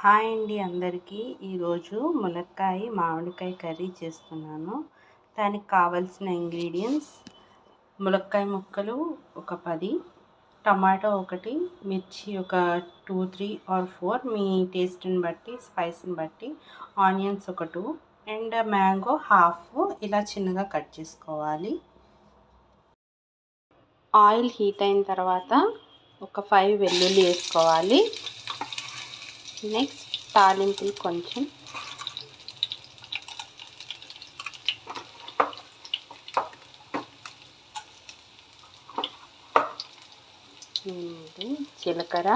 Hi అండి అందరికీ. ఈరోజు ములక్కాయ మామిడికాయ కర్రీ చేస్తున్నాను. దానికి కావాల్సిన ఇంగ్రీడియంట్స్: ములక్కాయ ముక్కలు ఒక 10, టమాటో ఒకటి, మిర్చి ఒక 2, 3 ఆర్ 4 మీ టేస్ట్ని బట్టి, స్పైస్ని బట్టి, ఆనియన్స్ ఒక 2 అండ్ మ్యాంగో హాఫ్ ఇలా చిన్నగా కట్ చేసుకోవాలి. ఆయిల్ హీట్ అయిన తర్వాత ఒక 5 వెల్లుల్లి వేసుకోవాలి. నెక్స్ట్ తాలింపులు కొంచెం జీలకర్ర,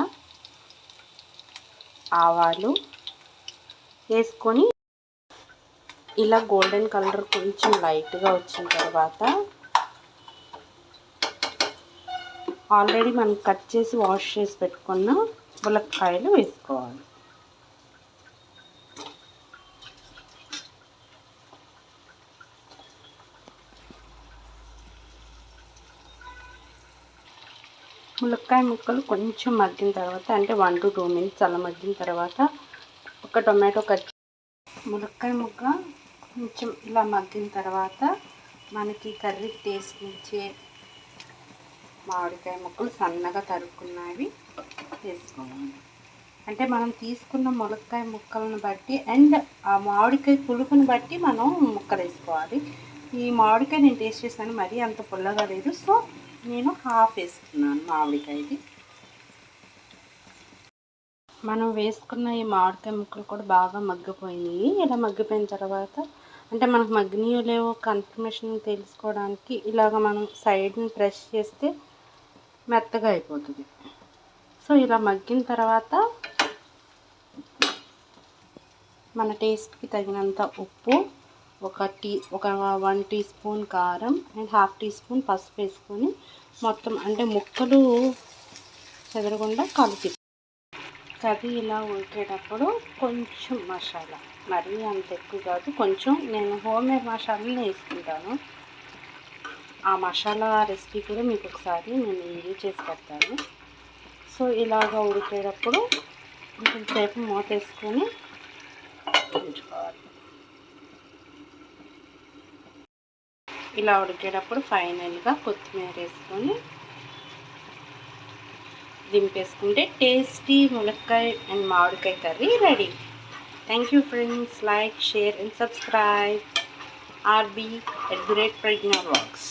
ఆవాలు వేసుకొని ఇలా గోల్డెన్ కలర్ కొంచెం లైట్గా వచ్చిన తర్వాత ఆల్రెడీ మనం కట్ చేసి వాష్ చేసి పెట్టుకున్న ములక్కాయలు వేసుకోవాలి. ములక్కాయ ముక్కలు కొంచెం మగ్గిన తర్వాత, అంటే 1 to 2 minutes అలా మగ్గిన తర్వాత ఒక టొమాటో కట్. ములక్కాయ ముక్క కొంచెం ఇలా మగ్గిన తర్వాత మనకి కర్రీ టేస్ట్ ఇచ్చే మామిడికాయ ముక్కలు సన్నగా తరుక్కున్నవి వేసుకోవాలి. అంటే మనం తీసుకున్న ములక్కాయ ముక్కలను బట్టి అండ్ ఆ మామిడికాయ పులుపుని బట్టి మనం ముక్కలు వేసుకోవాలి. ఈ మామిడికాయ నేను టేస్ట్ చేశాను, మరీ అంత పుల్లగా లేదు, సో నేను హాఫ్ వేసుకున్నాను మామిడికాయది. మనం వేసుకున్న ఈ మామిడికాయ ముక్కలు కూడా బాగా మగ్గిపోయినాయి. ఇలా మగ్గిపోయిన తర్వాత, అంటే మనకు మగ్గినాయో లేవో కన్ఫర్మేషన్ తెలుసుకోవడానికి ఇలాగ మనం సైడ్ని ప్రెస్ చేస్తే మెత్తగా అయిపోతుంది. సో ఇలా మగ్గిన తర్వాత మన టేస్ట్కి తగినంత ఉప్పు, ఒక 1 టీ స్పూన్ కారం అండ్ హాఫ్ టీ స్పూన్ పసుపు వేసుకొని మొత్తం, అంటే ముక్కలు చెదరకుండా కలిపి కర్రీ ఇలా ఉడికేటప్పుడు కొంచెం మసాలా, మరీ అంత ఎక్కువ కాదు, కొంచెం నేను హోమ్మేడ్ మసాలాని వేసుకుంటాను. ఆ మసాలా రెసిపీ కూడా మీకు ఒకసారి నేను వీడియో చేసి పెడతాను. సో ఇలాగ ఉడికేటప్పుడు కొంచెం సేపు మూత వేసుకొని ఉంచుకోవాలి. ఇలా ఉడికేటప్పుడు ఫైనల్గా కొత్తిమీర వేసుకొని దింపేసుకుంటే టేస్టీ ములక్కాయ అండ్ మామిడికాయ curry ready. Thank you friends. Like, share and subscribe. RB@Pragna Vlogs.